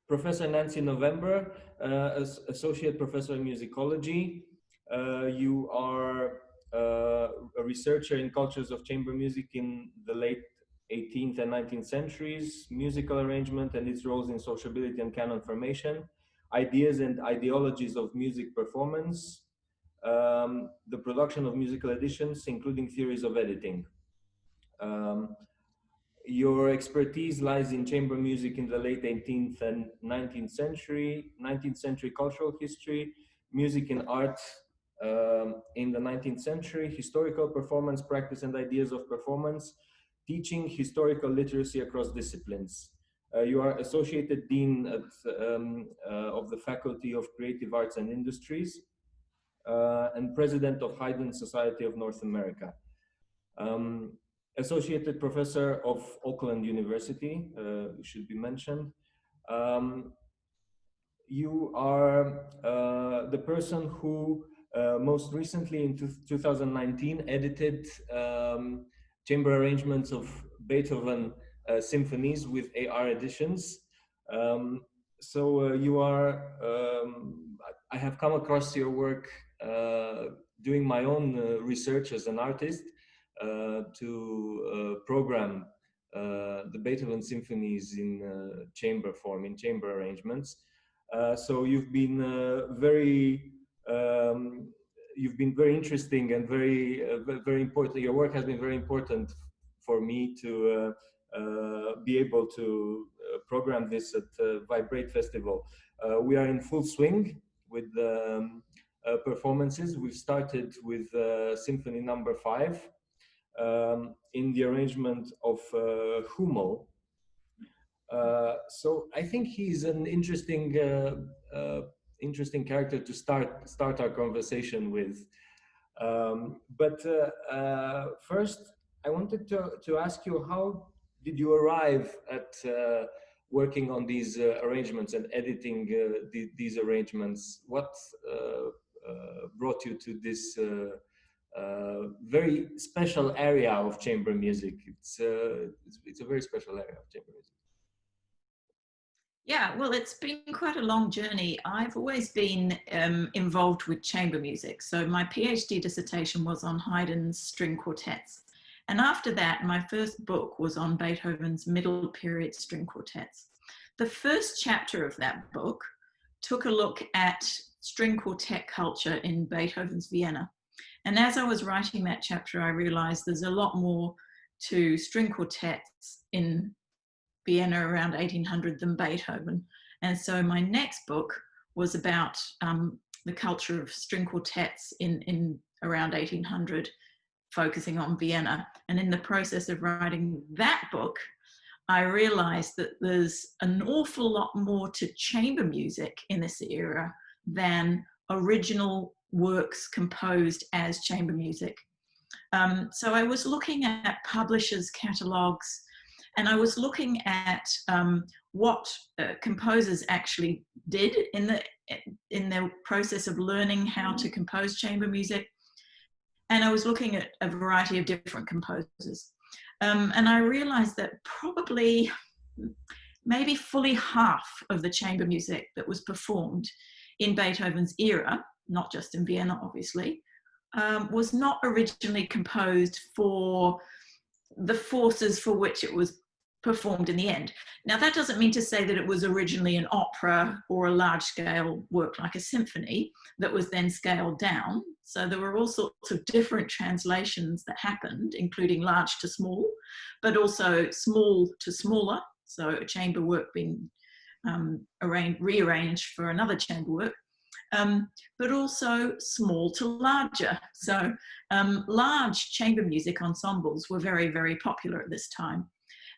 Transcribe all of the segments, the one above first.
Professor Nancy November, Associate Professor in Musicology. You are a researcher in cultures of chamber music in the late 18th and 19th centuries, musical arrangement and its roles in sociability and canon formation, ideas and ideologies of music performance, the production of musical editions, including theories of editing. Your expertise lies in chamber music in the late 18th and 19th century cultural history, music and art in the 19th century, historical performance practice and ideas of performance, teaching historical literacy across disciplines. You are Associated Dean of the Faculty of Creative Arts and Industries and President of Haydn Society of North America. Associated Professor of Auckland University, should be mentioned. You are the person who most recently in 2019 edited chamber arrangements of Beethoven Symphonies with AR editions. You are, I have come across your work doing my own research as an artist to program the Beethoven Symphonies in chamber form, in chamber arrangements. So you've been very interesting and very important. Your work has been very important for me to be able to program this at Vibrate Festival. We are in full swing with performances. We've started with Symphony number 5 in the arrangement of Humboldt. So I think he's an interesting interesting character to start our conversation with. First, I wanted to ask you, how did you arrive at working on these arrangements and editing these arrangements? What brought you to this very special area of chamber music? It's a very special area of chamber music. Yeah, well, it's been quite a long journey. I've always been involved with chamber music. So my PhD dissertation was on Haydn's string quartets. And after that, my first book was on Beethoven's middle period string quartets. The first chapter of that book took a look at string quartet culture in Beethoven's Vienna. And as I was writing that chapter, I realized there's a lot more to string quartets in Vienna around 1800 than Beethoven. And so my next book was about the culture of string quartets in around 1800, focusing on Vienna. And in the process of writing that book, I realized that there's an awful lot more to chamber music in this era than original works composed as chamber music. So I was looking at publishers' catalogues, and I was looking at what composers actually did in the process of learning how to compose chamber music. And I was looking at a variety of different composers. And I realized that probably maybe fully half of the chamber music that was performed in Beethoven's era, not just in Vienna, obviously, was not originally composed for the forces for which it was performed in the end. Now, that doesn't mean to say that it was originally an opera or a large-scale work like a symphony that was then scaled down. So there were all sorts of different translations that happened, including large to small, but also small to smaller. So a chamber work being rearranged for another chamber work. But also small to larger. So large chamber music ensembles were very, very popular at this time.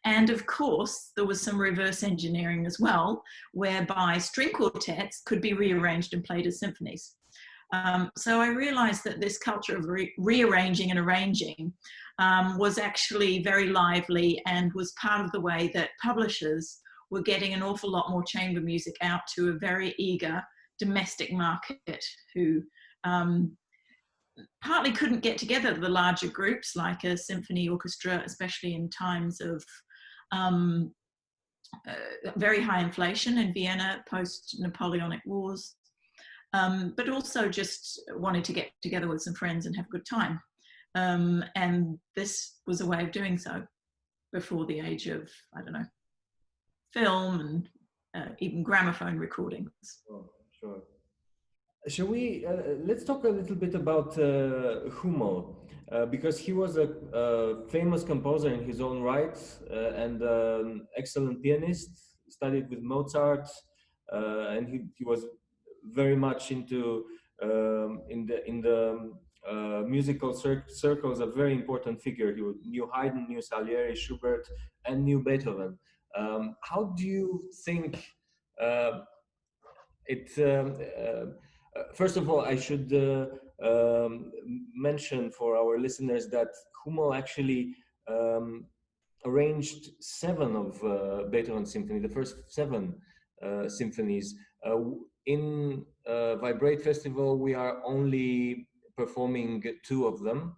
And of course, there was some reverse engineering as well, whereby string quartets could be rearranged and played as symphonies. So I realized that this culture of rearranging and arranging was actually very lively and was part of the way that publishers were getting an awful lot more chamber music out to a very eager domestic market who partly couldn't get together the larger groups like a symphony orchestra, especially in times of very high inflation in Vienna post-Napoleonic Wars, but also just wanted to get together with some friends and have a good time. And this was a way of doing so before the age of, I don't know, film and even gramophone recordings. Sure. Shall we, let's talk a little bit about Humboldt, because he was a famous composer in his own right and excellent pianist, studied with Mozart, and he was very much into, in the musical circles, a very important figure. He knew Haydn, knew Salieri, Schubert, and knew Beethoven. How do you think first of all, I should mention for our listeners that Hummel actually arranged 7 of Beethoven's symphony, the first 7 symphonies. In Vibrate Festival, we are only performing 2 of them.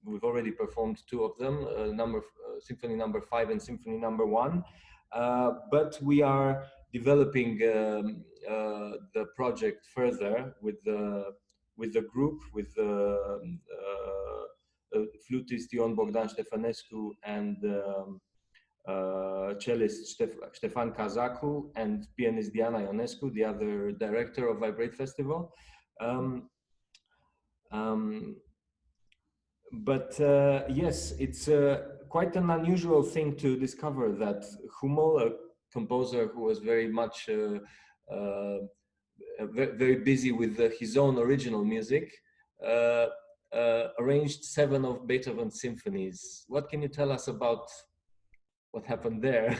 We've already performed 2 of them, Symphony number 5 and Symphony number 1. But we are developing the project further with the group, with the flutist Ion Bogdan Ștefănescu and cellist Ștefan Cazacu and pianist Diana Ionescu, the other director of Vibrate Festival. But yes, it's quite an unusual thing to discover that Hummel, a composer who was very much very busy with his own original music, arranged 7 of Beethoven's symphonies. What can you tell us about what happened there?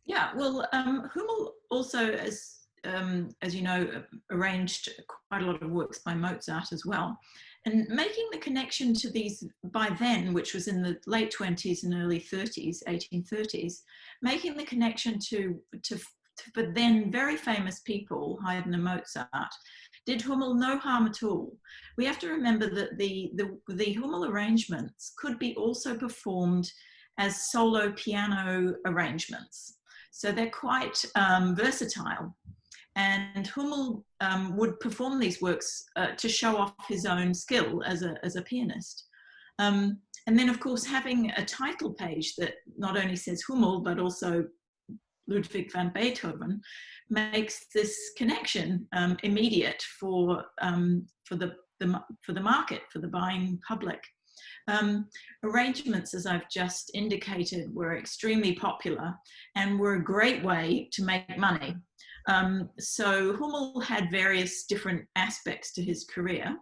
Yeah, well, Hummel also, as you know, arranged quite a lot of works by Mozart as well. And making the connection to these, by then, which was in the late 20s and early 30s, 1830s, making the connection to then very famous people, Haydn and Mozart, did Hummel no harm at all. We have to remember that the Hummel arrangements could be also performed as solo piano arrangements. So they're quite versatile. And Hummel would perform these works to show off his own skill as a pianist. And then, of course, having a title page that not only says Hummel, but also Ludwig van Beethoven, makes this connection immediate for the market, for the buying public. Arrangements, as I've just indicated, were extremely popular and were a great way to make money. So Hummel had various different aspects to his career,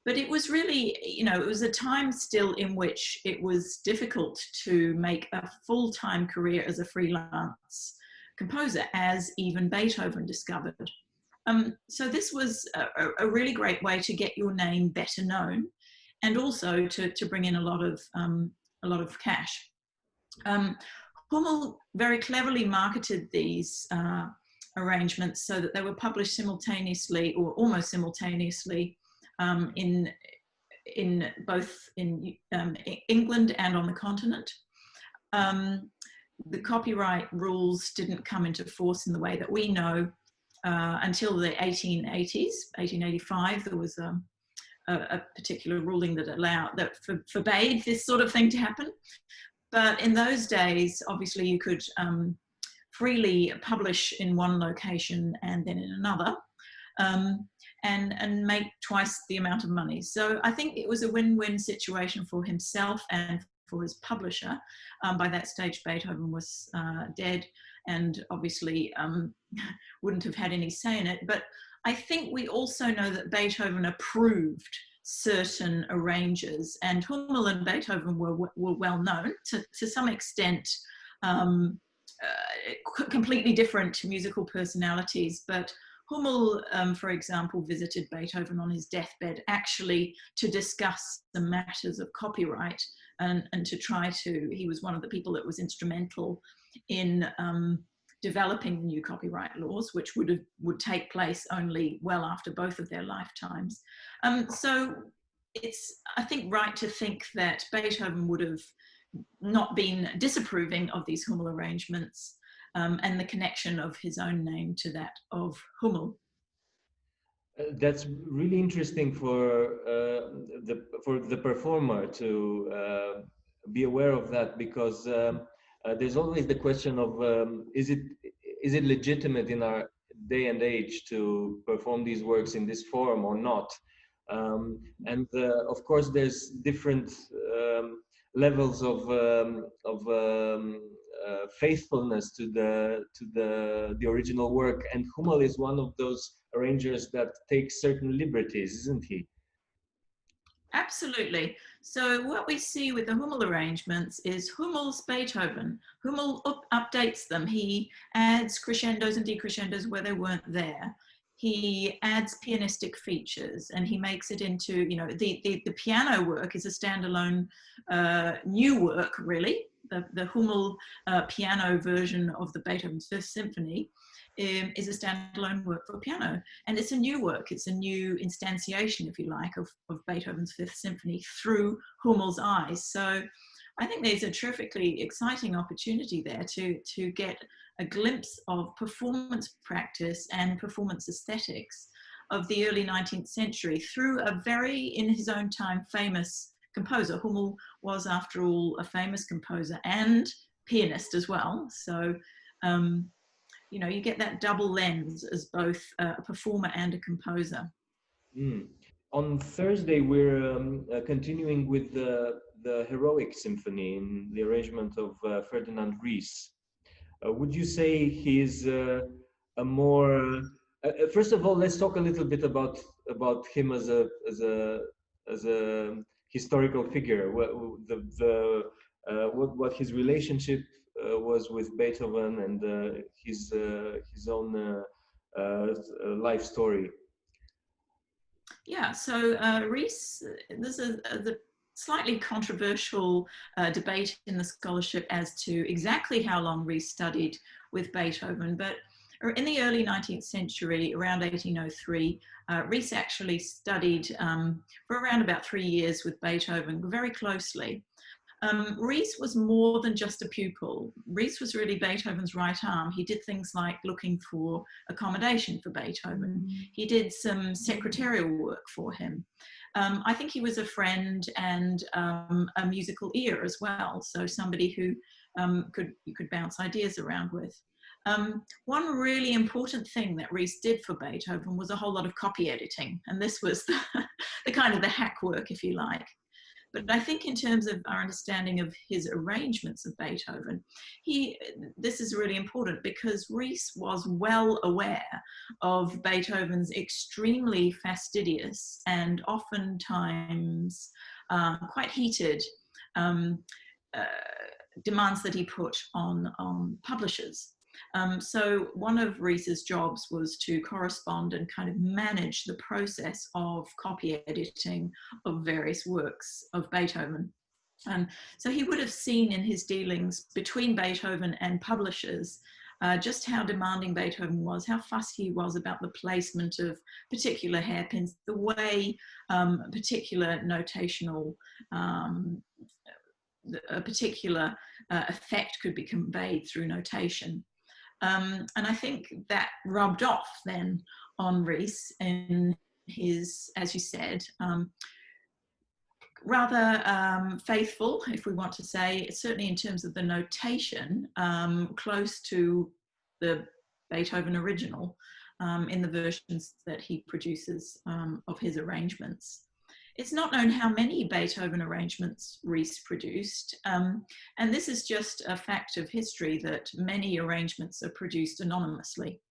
but it was really, you know, it was a time still in which it was difficult to make a full-time career as a freelance composer, as even Beethoven discovered. So this was a really great way to get your name better known, and also to bring in a lot of cash. Hummel very cleverly marketed these arrangements so that they were published simultaneously, or almost simultaneously, in both in England and on the continent. The copyright rules didn't come into force in the way that we know until the 1880s, 1885. There was a particular ruling that forbade this sort of thing to happen. But in those days, obviously, you could freely publish in one location and then in another, and make twice the amount of money. So I think it was a win-win situation for himself and for his publisher. By that stage, Beethoven was dead and obviously wouldn't have had any say in it. But I think we also know that Beethoven approved certain arrangers, and Hummel and Beethoven were well known to some extent, completely different musical personalities. But Hummel, for example, visited Beethoven on his deathbed, actually to discuss the matters of copyright and to try to, he was one of the people that was instrumental in developing the new copyright laws, which would take place only well after both of their lifetimes. So it's, I think, right to think that Beethoven would have not been disapproving of these Hummel arrangements, and the connection of his own name to that of Hummel. That's really interesting for the performer to be aware of that, because there's always the question of is it legitimate in our day and age to perform these works in this form or not? And of course, there's different levels of faithfulness to the original work, and Hummel is one of those arrangers that takes certain liberties, isn't he? Absolutely. So what we see with the Hummel arrangements is Hummel's Beethoven. Hummel updates them. He adds crescendos and decrescendos where they weren't there. He adds pianistic features, and he makes it into, you know, the piano work is a standalone new work, really. The Hummel piano version of the Beethoven's Fifth Symphony is a standalone work for piano. And it's a new work. It's a new instantiation, if you like, of Beethoven's Fifth Symphony through Hummel's eyes. So I think there's a terrifically exciting opportunity there to get a glimpse of performance practice and performance aesthetics of the early 19th century through a very, in his own time, famous composer. Hummel was, after all, a famous composer and pianist as well. So, you know, you get that double lens as both a performer and a composer. Mm. On Thursday, we're continuing with the Heroic Symphony in the arrangement of Ferdinand Ries. Would you say he's a more... first of all, let's talk a little bit about him as a historical figure. What his relationship was with Beethoven, and his own life story. Yeah, so Ries, there's a slightly controversial debate in the scholarship as to exactly how long Ries studied with Beethoven, but in the early 19th century, around 1803, Ries actually studied for around about 3 years with Beethoven very closely. Ries was more than just a pupil. Ries was really Beethoven's right arm. He did things like looking for accommodation for Beethoven. He did some secretarial work for him. I think he was a friend and a musical ear as well, so somebody who you could bounce ideas around with. One really important thing that Ries did for Beethoven was a whole lot of copy editing, and this was the kind of the hack work, if you like. But I think in terms of our understanding of his arrangements of Beethoven, this is really important because Ries was well aware of Beethoven's extremely fastidious and oftentimes quite heated demands that he put on publishers. So one of Ries's jobs was to correspond and kind of manage the process of copy editing of various works of Beethoven. So he would have seen in his dealings between Beethoven and publishers just how demanding Beethoven was, how fussy he was about the placement of particular hairpins, the way particular notational a particular effect could be conveyed through notation. And I think that rubbed off then on Ries in his, as you said, rather faithful, if we want to say, certainly in terms of the notation, close to the Beethoven original in the versions that he produces of his arrangements. It's not known how many Beethoven arrangements Ries produced, and this is just a fact of history that many arrangements are produced anonymously.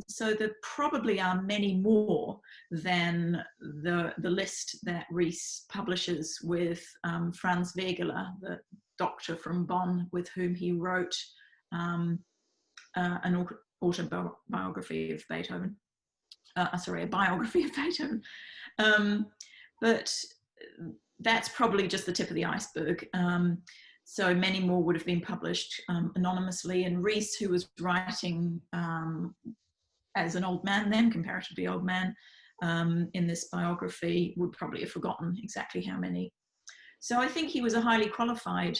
So there probably are many more than the list that Ries publishes with Franz Wegeler, the doctor from Bonn, with whom he wrote an autobiography of Beethoven. A biography of Beethoven. But that's probably just the tip of the iceberg. So many more would have been published anonymously, and Ries, who was writing as an old man then, comparatively old man, in this biography, would probably have forgotten exactly how many. So I think he was a highly qualified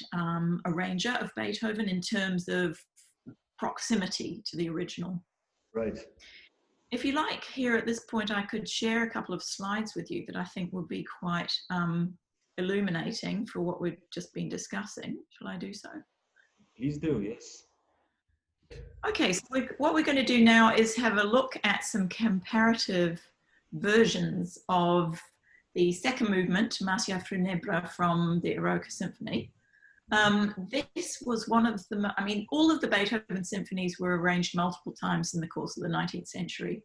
arranger of Beethoven in terms of proximity to the original. Right. If you like, here at this point, I could share a couple of slides with you that I think will be quite illuminating for what we've just been discussing. Shall I do so? Please do, yes. Okay, so what we're going to do now is have a look at some comparative versions of the second movement, Marcia Funèbre, from the Eroica Symphony. This was one of the, I mean, all of the Beethoven symphonies were arranged multiple times in the course of the 19th century.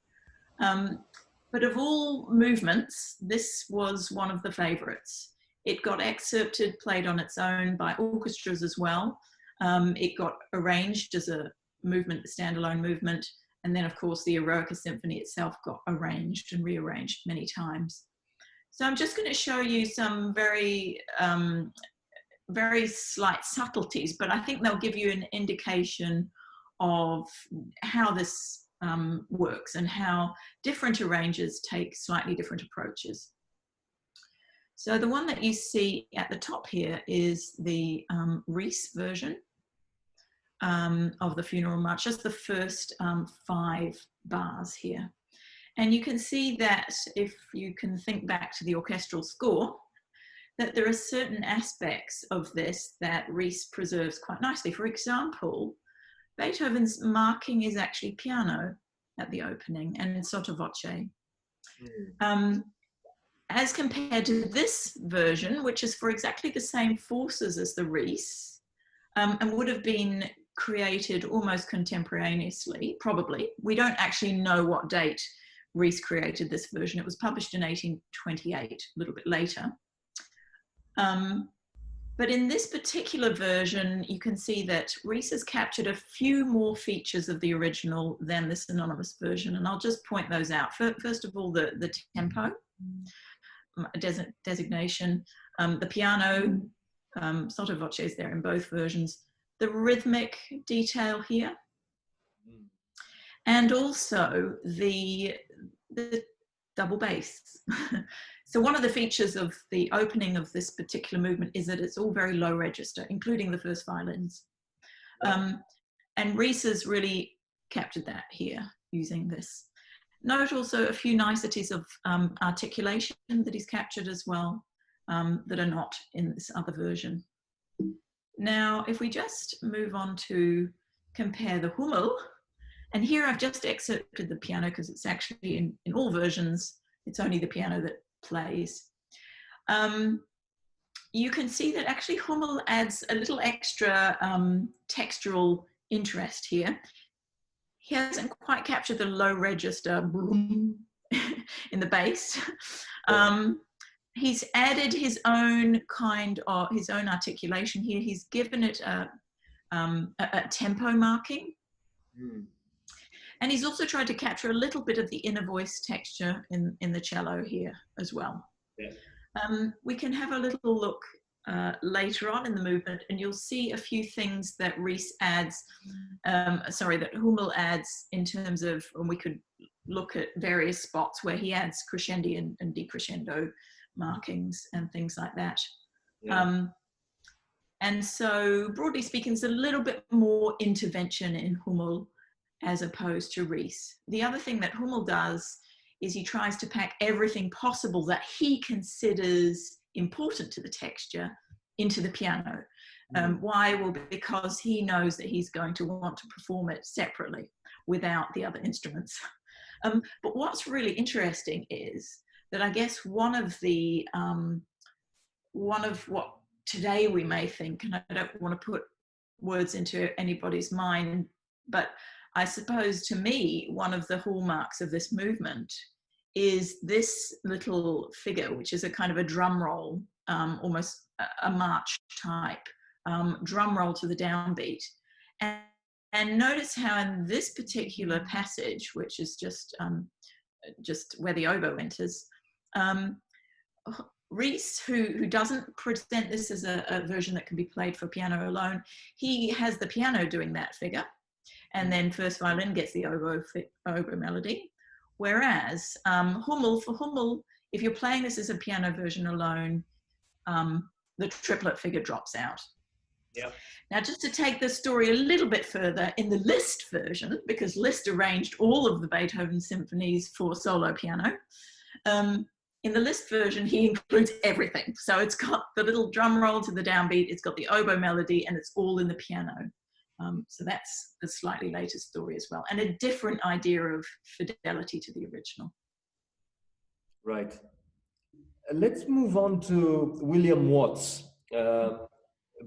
But of all movements, this was one of the favorites. It got excerpted, played on its own by orchestras as well. It got arranged as a movement, a standalone movement. And then of course the Eroica Symphony itself got arranged and rearranged many times. So I'm just going to show you some very slight subtleties, but I think they'll give you an indication of how this works and how different arrangers take slightly different approaches. So the one that you see at the top here is the Ries version of the Funeral March, just the first 5 bars here. And you can see that if you can think back to the orchestral score, that there are certain aspects of this that Ries preserves quite nicely. For example, Beethoven's marking is actually piano at the opening and sotto voce. As compared to this version, which is for exactly the same forces as the Ries, and would have been created almost contemporaneously, probably. We don't actually know what date Ries created this version. It was published in 1828, a little bit later. But in this particular version, you can see that Ries has captured a few more features of the original than this anonymous version, and I'll just point those out. First of all, the tempo, designation, the piano, sotto voce is there in both versions, the rhythmic detail here, and also the double bass. So one of the features of the opening of this particular movement is that it's all very low register, including the first violins. And Ries has really captured that here using this. Note also a few niceties of articulation that he's captured as well, that are not in this other version. Now, if we just move on to compare the Hummel, and here I've just excerpted the piano because it's actually in all versions, it's only the piano that plays. You can see that actually Hummel adds a little extra textural interest here. He hasn't quite captured the low register boom in the bass. He's added his own kind of, his own articulation here. He's given it a tempo marking. And he's also tried to capture a little bit of the inner voice texture in the cello here as well. Yeah. We can have a little look later on in the movement, and you'll see a few things that Ries adds, that Hummel adds in terms of, and we could look at various spots where he adds crescendi and decrescendo markings and things like that. Yeah. And so broadly speaking, it's a little bit more intervention in Hummel as opposed to Ries. The other thing that Hummel does is he tries to pack everything possible that he considers important to the texture into the piano. Why? Well, because he knows that he's going to want to perform it separately without the other instruments. But what's really interesting is that I guess one of what today we may think, and I don't want to put words into anybody's mind, but I suppose to me, one of the hallmarks of this movement is this little figure, which is a kind of a drum roll, almost a march type drum roll to the downbeat. And notice how in this particular passage, which is just where the oboe enters, Ries, who doesn't present this as a version that can be played for piano alone, he has the piano doing that figure, and then first violin gets the oboe melody. Whereas Hummel, if you're playing this as a piano version alone, the triplet figure drops out. Yeah. Now, just to take the story a little bit further, in the Liszt version, because Liszt arranged all of the Beethoven symphonies for solo piano, in the Liszt version, he includes everything. So it's got the little drum roll to the downbeat, it's got the oboe melody, and it's all in the piano. So that's a slightly later story as well, and a different idea of fidelity to the original. Right. Let's move on to William Watts,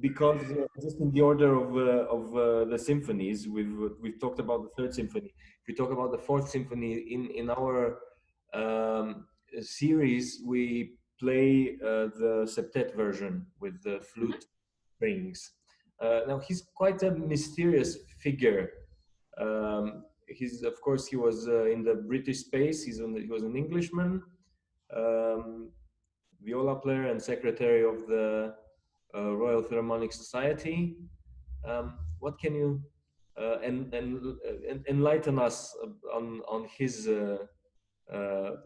because just in the order of the symphonies, we've talked about the third symphony. If we talk about the fourth symphony in our series, we play the septet version with the flute strings. Now he's quite a mysterious figure. He's, of course, he was in the British space. He was an Englishman, viola player and secretary of the Royal Philharmonic Society. What can you enlighten us on his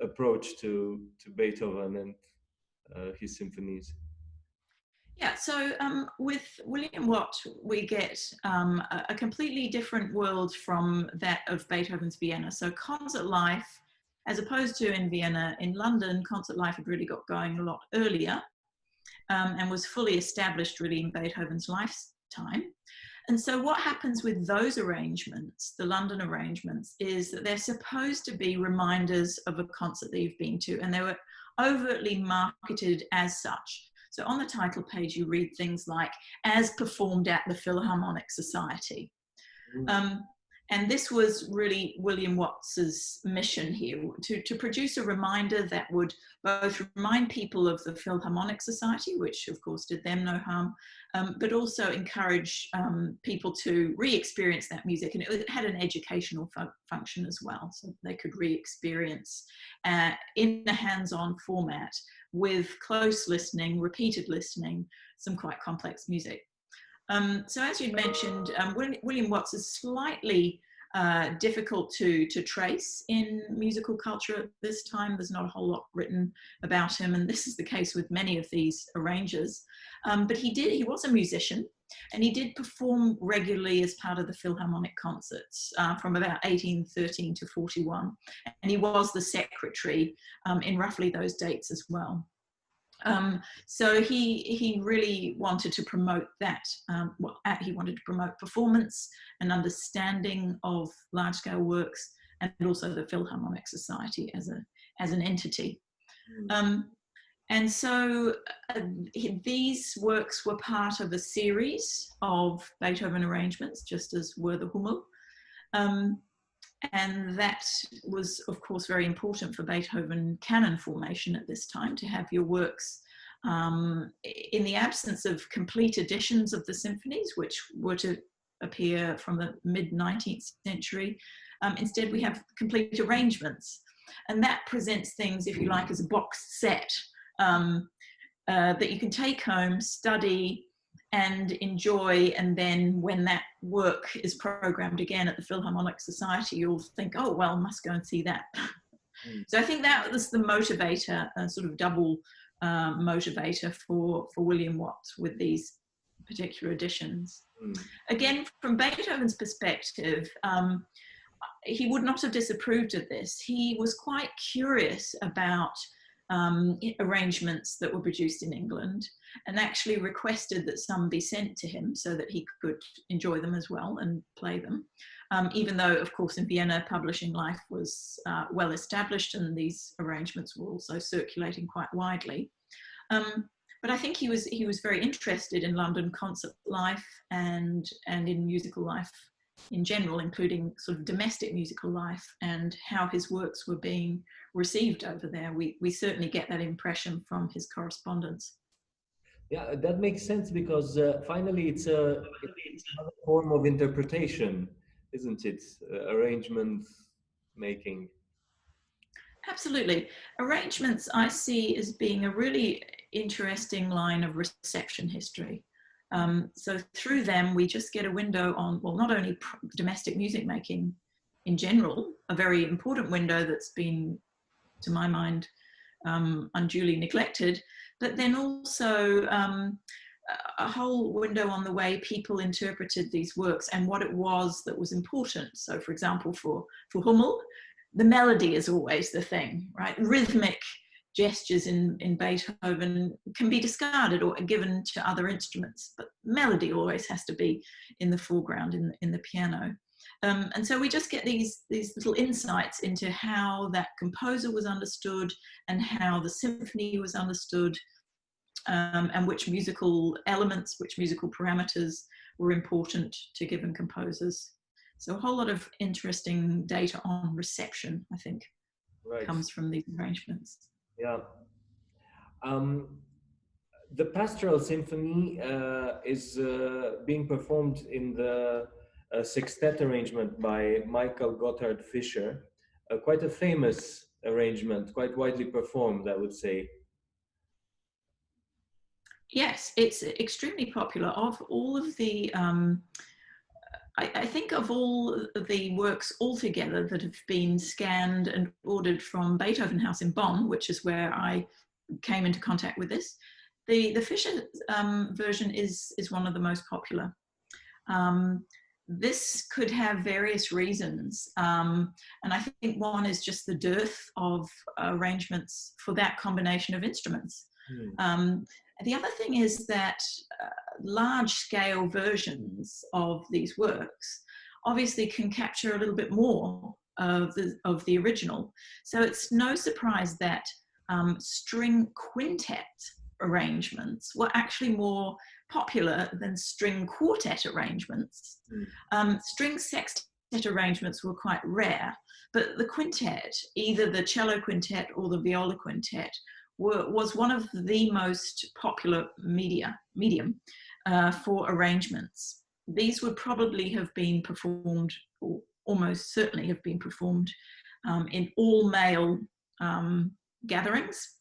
approach to Beethoven and his symphonies? Yeah, so with William Watt, we get a completely different world from that of Beethoven's Vienna. So concert life, as opposed to in Vienna, in London, concert life had really got going a lot earlier and was fully established really in Beethoven's lifetime. And so what happens with those arrangements, the London arrangements, is that they're supposed to be reminders of a concert that you've been to, and they were overtly marketed as such. So on the title page, you read things like, as performed at the Philharmonic Society. And this was really William Watts's mission here, to produce a reminder that would both remind people of the Philharmonic Society, which of course did them no harm, but also encourage people to re-experience that music. And it had an educational function as well, so they could re-experience in a hands-on format with close listening, repeated listening, some quite complex music. So as you mentioned, William Watts is slightly difficult to trace in musical culture at this time. There's not a whole lot written about him, and this is the case with many of these arrangers. But he was a musician, and he did perform regularly as part of the Philharmonic concerts from about 1813 to 41. And he was the secretary in roughly those dates as well. So he really wanted to promote that. He wanted to promote performance and understanding of large-scale works, and also the Philharmonic Society as an entity. And so these works were part of a series of Beethoven arrangements, just as were the Hummel. And that was, of course, very important for Beethoven canon formation at this time, to have your works in the absence of complete editions of the symphonies, which were to appear from the mid-19th century. Instead, we have complete arrangements. And that presents things, if you like, as a box set that you can take home, study, and enjoy, and then when that work is programmed again at the Philharmonic Society, you'll think, oh, well, I must go and see that. So I think that was the motivator, sort of double motivator for William Watts with these particular editions. Again, from Beethoven's perspective, he would not have disapproved of this. He was quite curious about arrangements that were produced in England, and actually requested that some be sent to him so that he could enjoy them as well and play them. Even though, of course, in Vienna, publishing life was well established, and these arrangements were also circulating quite widely. But I think he was very interested in London concert life and in musical life in general, including sort of domestic musical life and how his works were being received over there. We certainly get that impression from his correspondence. Yeah, that makes sense, because finally it's another form of interpretation, isn't it? Arrangement making. Absolutely. Arrangements I see as being a really interesting line of reception history. So through them, we just get a window on, well, not only domestic music making in general, a very important window that's been, to my mind, unduly neglected, but then also a whole window on the way people interpreted these works and what it was that was important. So for example, for Hummel, the melody is always the thing, right? Rhythmic gestures in Beethoven can be discarded or given to other instruments, but melody always has to be in the foreground in the piano. And so we just get these little insights into how that composer was understood and how the symphony was understood, and which musical elements, which musical parameters were important to given composers. So a whole lot of interesting data on reception, I think, comes from these arrangements. Yeah. The Pastoral Symphony is being performed in the sextet arrangement by Michael Gotthard Fischer, quite a famous arrangement, quite widely performed, I would say. Yes, it's extremely popular. Of all of the, I think of all of the works altogether that have been scanned and ordered from Beethoven House in Bonn, which is where I came into contact with this, the Fischer version is one of the most popular. This could have various reasons, and I think one is just the dearth of arrangements for that combination of instruments. The other thing is that large-scale versions of these works obviously can capture a little bit more of the original. So it's no surprise that string quintet arrangements were actually more popular than string quartet arrangements. String sextet arrangements were quite rare, but the quintet, either the cello quintet or the viola quintet, was one of the most popular medium for arrangements. These would probably have been performed, or almost certainly have been performed, in all male gatherings,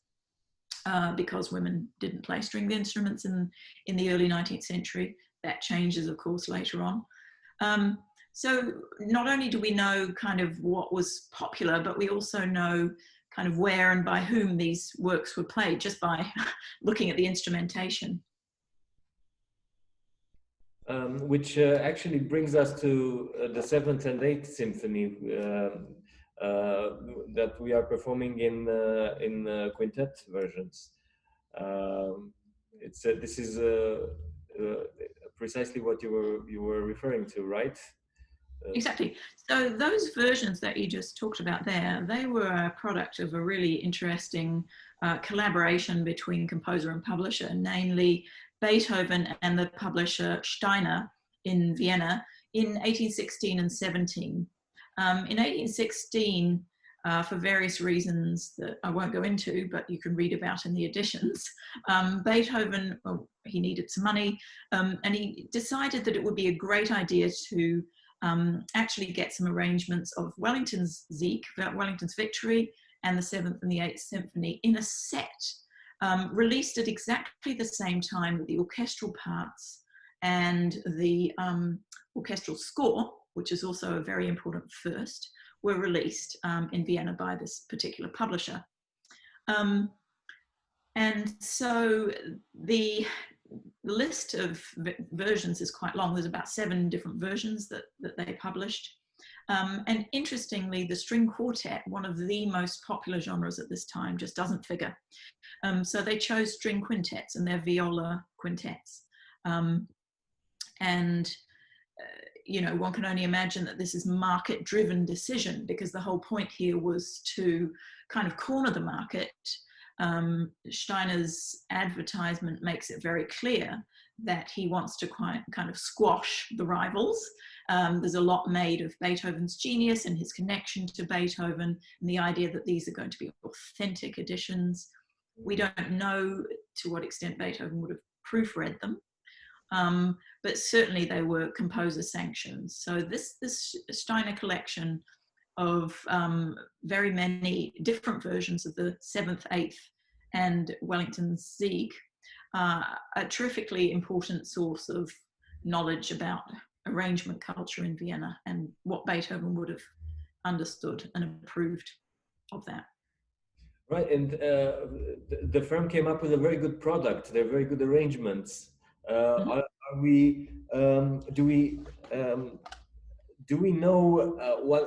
because women didn't play stringed instruments in the early 19th century. That changes, of course, later on. So not only do we know kind of what was popular, but we also know kind of where and by whom these works were played, just by looking at the instrumentation. Which actually brings us to the 7th and 8th Symphony that we are performing in quintet versions. This is precisely what you were referring to, right? Exactly. So those versions that you just talked about there, they were a product of a really interesting collaboration between composer and publisher, namely Beethoven and the publisher Steiner in Vienna in 1816 and 17. In 1816, for various reasons that I won't go into, but you can read about in the editions, Beethoven, well, he needed some money, and he decided that it would be a great idea to actually get some arrangements of Wellington's Sieg, Wellington's Victory, and the 7th and the 8th Symphony in a set, released at exactly the same time that the orchestral parts and the orchestral score, which is also a very important first, were released in Vienna by this particular publisher. And so the list of versions is quite long. There's about 7 different versions that they published. And interestingly, the string quartet, one of the most popular genres at this time, just doesn't figure. So they chose string quintets and their viola quintets. You know, one can only imagine that this is market-driven decision, because the whole point here was to kind of corner the market. Steiner's advertisement makes it very clear that he wants to kind of squash the rivals. There's a lot made of Beethoven's genius and his connection to Beethoven, and the idea that these are going to be authentic editions. We don't know to what extent Beethoven would have proofread them, but certainly they were composer sanctioned. So this Steiner collection of very many different versions of the 7th, 8th, and Wellington's Sieg, a terrifically important source of knowledge about arrangement culture in Vienna and what Beethoven would have understood and approved of that. Right, and the firm came up with a very good product. They're very good arrangements. Mhm. Are we? Do we know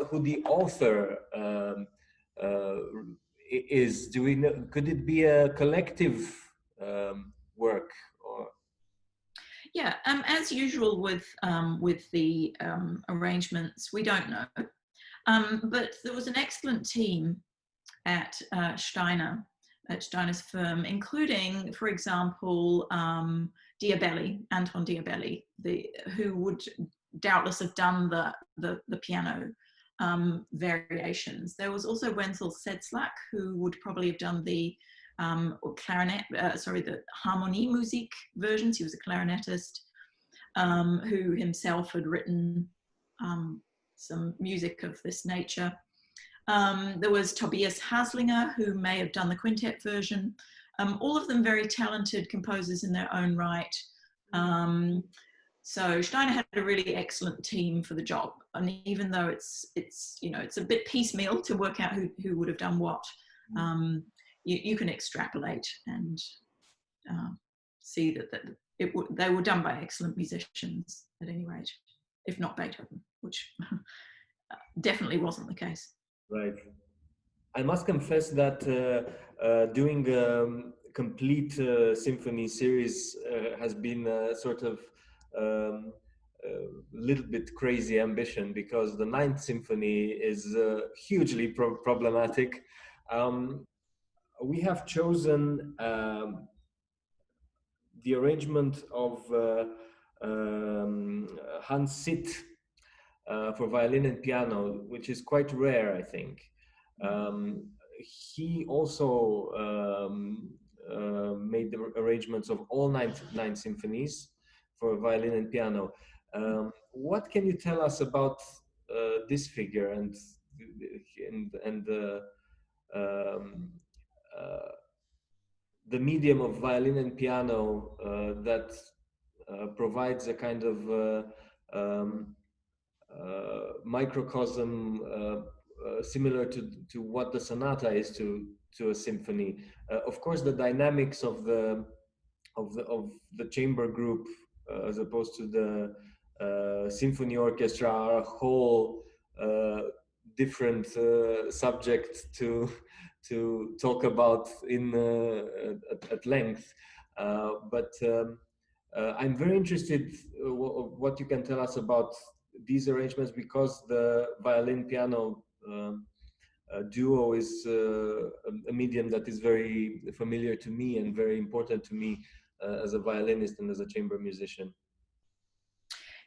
who the author uh, is? Do we know? Could it be a collective work? Or Yeah, as usual with the arrangements, we don't know. But there was an excellent team at at Steiner's firm, including, for example, Anton Diabelli, who would doubtless have done the piano variations. There was also Wenzel Sedlak, who would probably have done the the Harmonie Musik versions. He was a clarinetist who himself had written some music of this nature. There was Tobias Haslinger, who may have done the quintet version. All of them very talented composers in their own right. So Steiner had a really excellent team for the job. And even though it's a bit piecemeal to work out who would have done what, you can extrapolate and see that they were done by excellent musicians at any rate, if not Beethoven, which definitely wasn't the case. right. I must confess that doing complete symphony series has been sort of a little bit crazy ambition, because the Ninth Symphony is hugely problematic. We have chosen the arrangement of Hans Sitt for violin and piano, which is quite rare, I think. He also made the arrangements of all nine symphonies for violin and piano. What can you tell us about this figure and um, uh, the medium of violin and piano that provides a kind of microcosm similar to what the sonata is to a symphony. Of course, the dynamics of the chamber group as opposed to the symphony orchestra are a whole different subject to talk about at length. But I'm very interested what you can tell us about these arrangements, because the violin piano duo is a medium that is very familiar to me and very important to me as a violinist and as a chamber musician.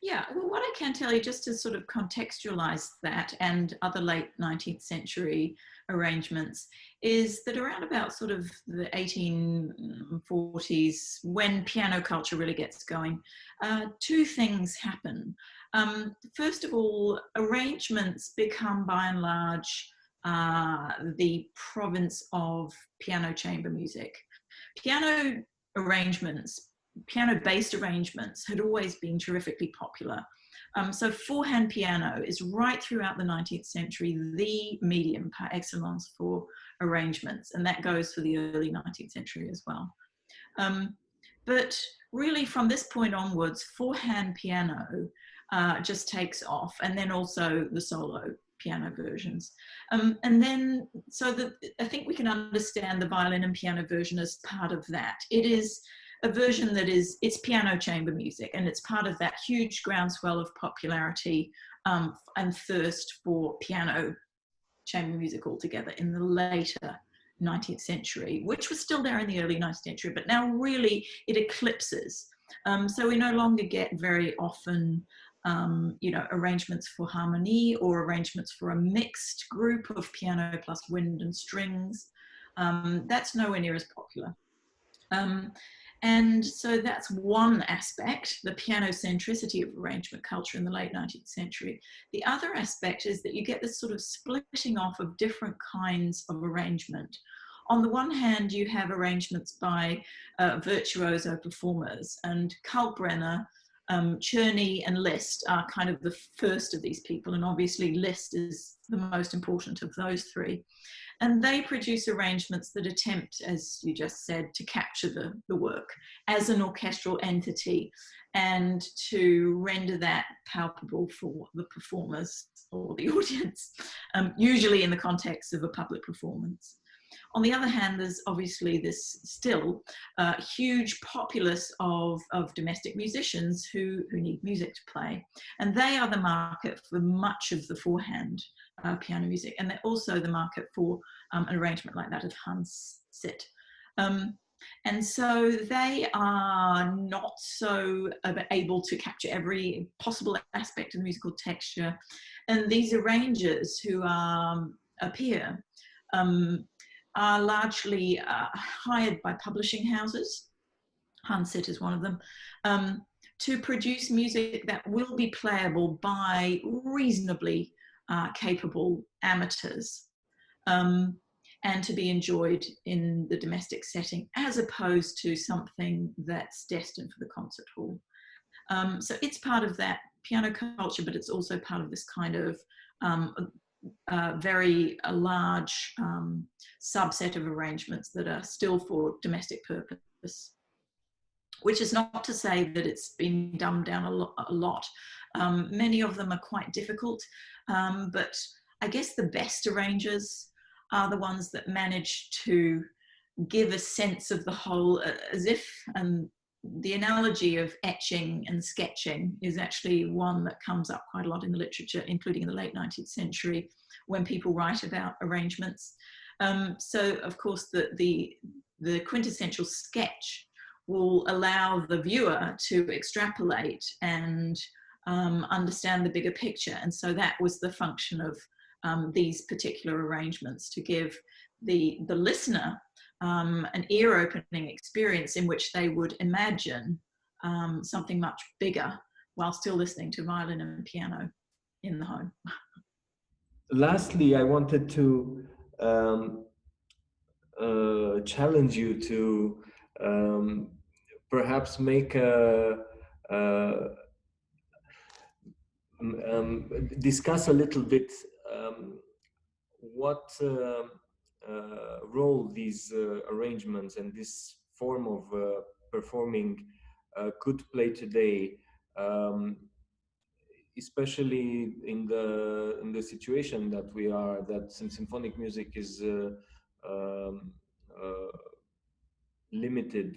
Yeah, well, what I can tell you, just to sort of contextualize that and other late 19th century arrangements, is that around about sort of the 1840s, when piano culture really gets going, two things happen. First of all, arrangements become by and large the province of piano chamber music. Piano arrangements, piano-based arrangements had always been terrifically popular. So four-hand piano is right throughout the 19th century the medium par excellence for arrangements, and that goes for the early 19th century as well. But really from this point onwards, four-hand piano just takes off, and then also the solo piano versions. And then, so that I think we can understand the violin and piano version as part of that. It is a version that it's piano chamber music, and it's part of that huge groundswell of popularity and thirst for piano chamber music altogether in the later 19th century, which was still there in the early 19th century, but now really it eclipses. So we no longer get very often arrangements for harmony or arrangements for a mixed group of piano plus wind and strings. That's nowhere near as popular. And so that's one aspect, the piano centricity of arrangement culture in the late 19th century. The other aspect is that you get this sort of splitting off of different kinds of arrangement. On the one hand, you have arrangements by virtuoso performers, and Kalkbrenner Czerny and Liszt are kind of the first of these people, and obviously Liszt is the most important of those three. And they produce arrangements that attempt, as you just said, to capture the work as an orchestral entity and to render that palpable for the performers or the audience, usually in the context of a public performance. On the other hand, there's obviously this still huge populace of domestic musicians who need music to play. And they are the market for much of the forehand piano music. And they're also the market for an arrangement like that of Hans Sitt. And so they are not so able to capture every possible aspect of musical texture. And these arrangers who appear are largely hired by publishing houses, Hans Sitt is one of them, to produce music that will be playable by reasonably capable amateurs and to be enjoyed in the domestic setting, as opposed to something that's destined for the concert hall. So it's part of that piano culture, but it's also part of this kind of very large subset of arrangements that are still for domestic purpose, which is not to say that it's been dumbed down a lot. Many of them are quite difficult, but I guess the best arrangers are the ones that manage to give a sense of the whole, as if, and the analogy of etching and sketching is actually one that comes up quite a lot in the literature, including in the late 19th century, when people write about arrangements. So of course the quintessential sketch will allow the viewer to extrapolate and understand the bigger picture. And so that was the function of these particular arrangements, to give the listener an ear-opening experience in which they would imagine something much bigger while still listening to violin and piano in the home. Lastly, I wanted to challenge you to perhaps make discuss a little bit what role these arrangements and this form of performing could play today, especially in the situation that we are, that symphonic music is limited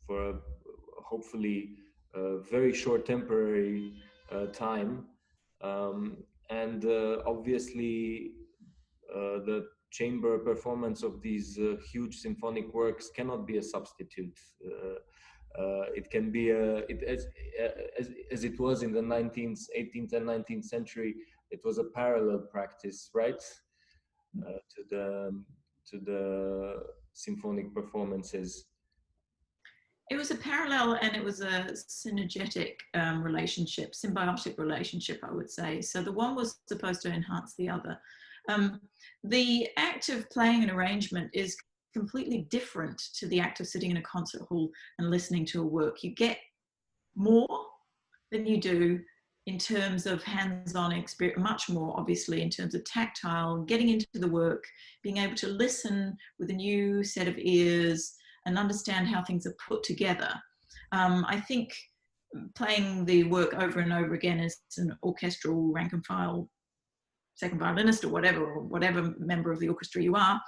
for hopefully a very short temporary time, and obviously the chamber performance of these huge symphonic works cannot be a substitute. It can be as it was in the 19th, 18th and 19th century. It was a parallel practice, right, to the symphonic performances. It was a parallel, and it was a synergetic relationship, symbiotic relationship, I would say. So the one was supposed to enhance the other. The act of playing an arrangement is completely different to the act of sitting in a concert hall and listening to a work. You get more than you do in terms of hands-on experience, much more obviously in terms of tactile, getting into the work, being able to listen with a new set of ears and understand how things are put together. I think playing the work over and over again as an orchestral rank and file second violinist or whatever member of the orchestra you are,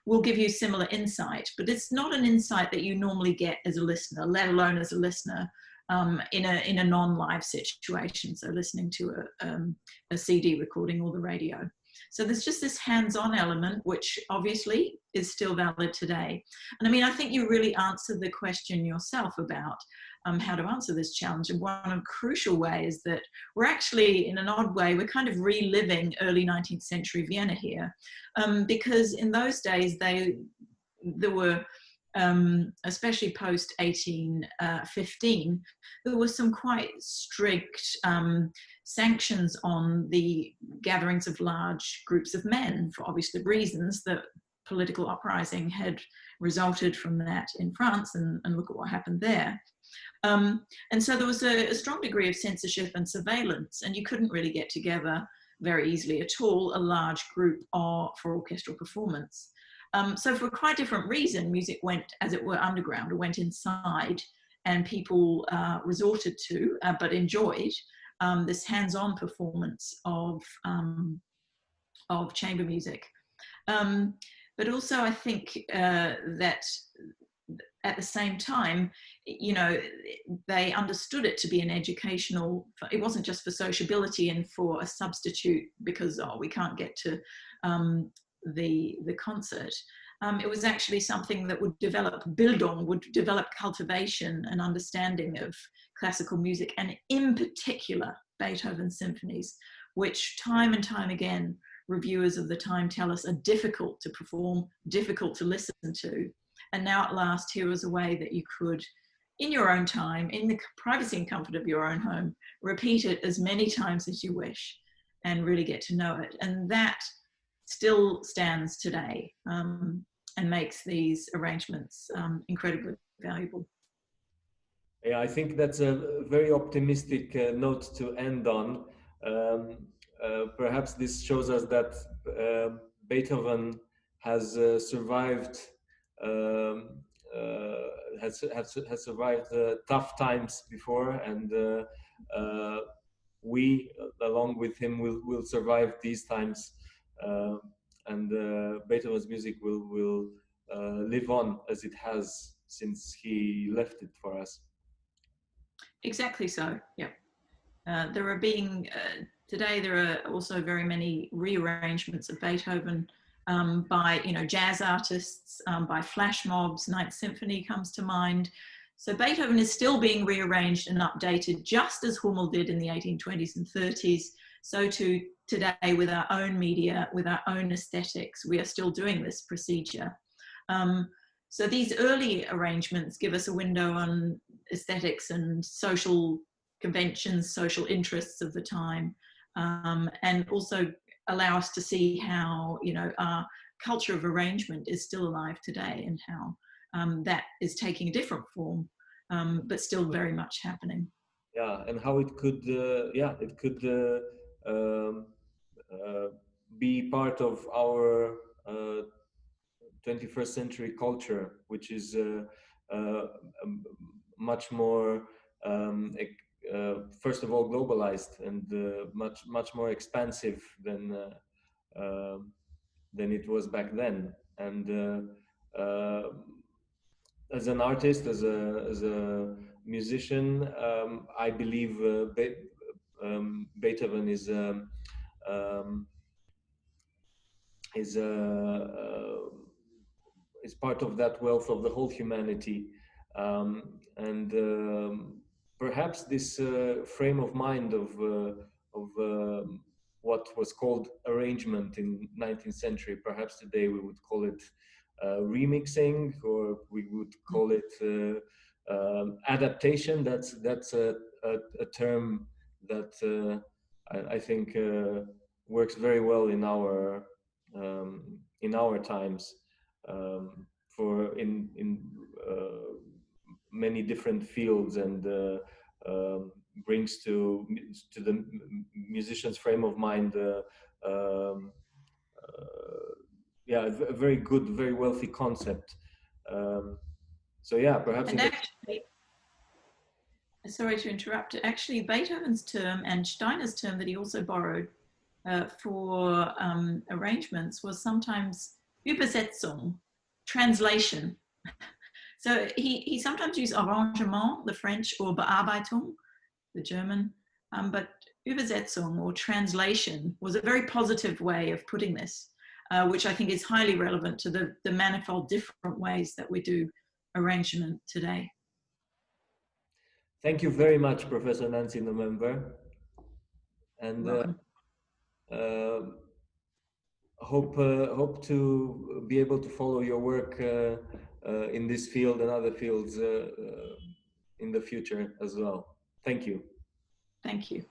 will give you similar insight, but it's not an insight that you normally get as a listener, let alone as a listener in a non-live situation, so listening to a CD recording or the radio. So there's just this hands-on element, which obviously is still valid today. And I mean, I think you really answered the question yourself about how to answer this challenge. And one crucial way is that we're actually, in an odd way, we're kind of reliving early 19th century Vienna here, because in those days there were, especially post 1815, there were some quite strict sanctions on the gatherings of large groups of men, for obvious reasons. That political uprising had resulted from that in France, and look at what happened there. And so there was a strong degree of censorship and surveillance, and you couldn't really get together very easily at all a large group for orchestral performance. So for a quite different reason, music went, as it were, underground, or went inside, and people resorted to, but enjoyed, this hands-on performance of chamber music. But also I think that at the same time, you know, they understood it to be an educational, it wasn't just for sociability and for a substitute because, oh, we can't get to the concert. It was actually something that would develop Bildung, would develop cultivation and understanding of classical music, and in particular Beethoven symphonies, which time and time again reviewers of the time tell us are difficult to perform, difficult to listen to. And now at last, here was a way that you could, in your own time, in the privacy and comfort of your own home, repeat it as many times as you wish and really get to know it. And that still stands today and makes these arrangements incredibly valuable. Yeah, I think that's a very optimistic note to end on. Perhaps this shows us that Beethoven has survived has survived tough times before, and we, along with him, will survive these times, and Beethoven's music will live on as it has since he left it for us. Exactly so. Yeah. There are today there are also very many rearrangements of Beethoven by, you know, jazz artists, by flash mobs. Ninth Symphony comes to mind. So Beethoven is still being rearranged and updated, just as Hummel did in the 1820s and 30s. So too today, with our own media, with our own aesthetics, we are still doing this procedure. So these early arrangements give us a window on aesthetics and social conventions, social interests of the time, and also allow us to see how, you know, our culture of arrangement is still alive today, and how that is taking a different form, but still very much happening. Yeah, and how it could, be part of our 21st century culture, which is much more, first of all, globalized and much more expansive than it was back then. And as an artist, as a musician, I believe Beethoven is part of that wealth of the whole humanity, and perhaps this frame of mind of what was called arrangement in 19th century, perhaps today we would call it remixing, or we would call it adaptation. That's a term that I think works very well in our times, for in many different fields, and brings to the musician's frame of mind a very good, very wealthy concept. So yeah, perhaps. And actually, sorry to interrupt, actually Beethoven's term and Steiner's term that he also borrowed for arrangements was sometimes Übersetzung, translation. So he sometimes used arrangement, the French, or Bearbeitung, the German, but Übersetzung, or translation, was a very positive way of putting this, which I think is highly relevant to the manifold different ways that we do arrangement today. Thank you very much, Professor Nancy November, and hope to be able to follow your work in this field and other fields in the future as well. Thank you. Thank you.